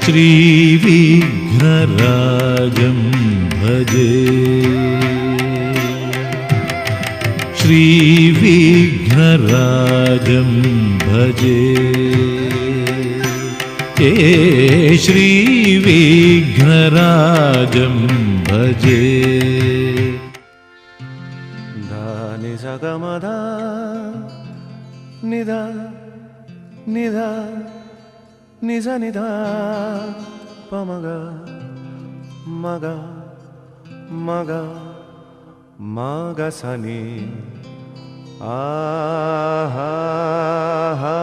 श्रीविघ्नराजं भजे श्रीविघ्नराजं भजे श्रीविघ्नराजं भजे नि सा ग म ध नि ध नि ध नि सा नि ध प म ग म ग म ग म ग सा नि आ हा हा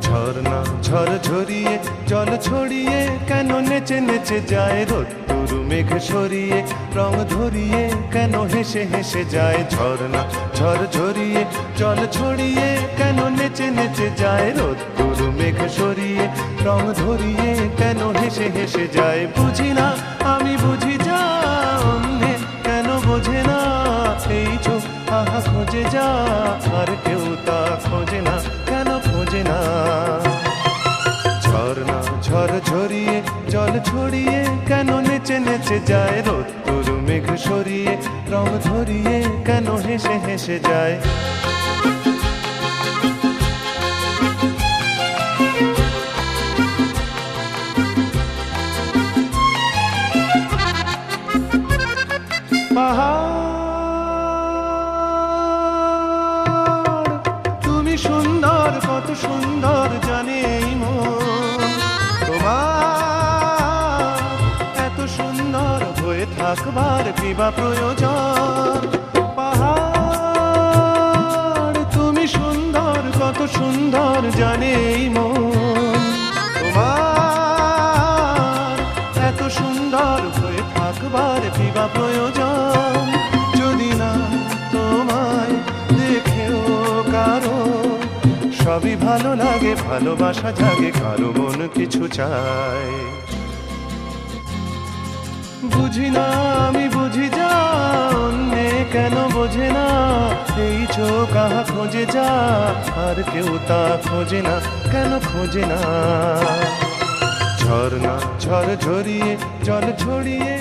ঝর্ণা ঝড় ঝরিয়ে জল ছড়িয়ে কেন নেচে নেচে যায় রোদ্দুর মেঘ সরিয়ে রং ধরিয়ে কেন হেসে হেসে যায় ঝর্ণা ঝড় ঝরিয়ে জল ছড়িয়ে কেন নেচে নেচে যায় রোদ্দুর মেঘ সরিয়ে রং ধরিয়ে কেন হেসে হেসে যায় বুঝি না আমি বুঝি যা অন্যে কেন বোঝে না এই চোখ আহা খোঁজে যা আর কেউ তা খোঁজে না কেন খোঁজে না ঝর্ণা ঝড় ঝরিয়ে জল ছড়িয়ে কেন নেচে নেচে যায় রোদ্দুর মেঘ সরিয়ে রং ধরিয়ে কেন হেসে হেসে যায় পাহাড় তুমি সুন্দর কত সুন্দর জানে এই মন তোমার এত সুন্দর হয়ে থাকবার কিবা প্রয়োজন পাহাড় তুমি সুন্দর কত সুন্দর জানে এই মন তোমার এত সুন্দর হয়ে থাকবার কিবা প্রয়োজন যদি না তোমায় দেখেও কারো সবই ভালো লাগে ভালোবাসা জাগে কারো মন কিছু চায় বুঝি না আমি বুঝি যা অন্যে কেন বোঝে না এই চোখ আহা খোঁজে যা আর কেউ তা খোঁজে না কেন খোঁজে না ঝর্ণা ঝড় ঝরিয়ে জল ছড়িয়ে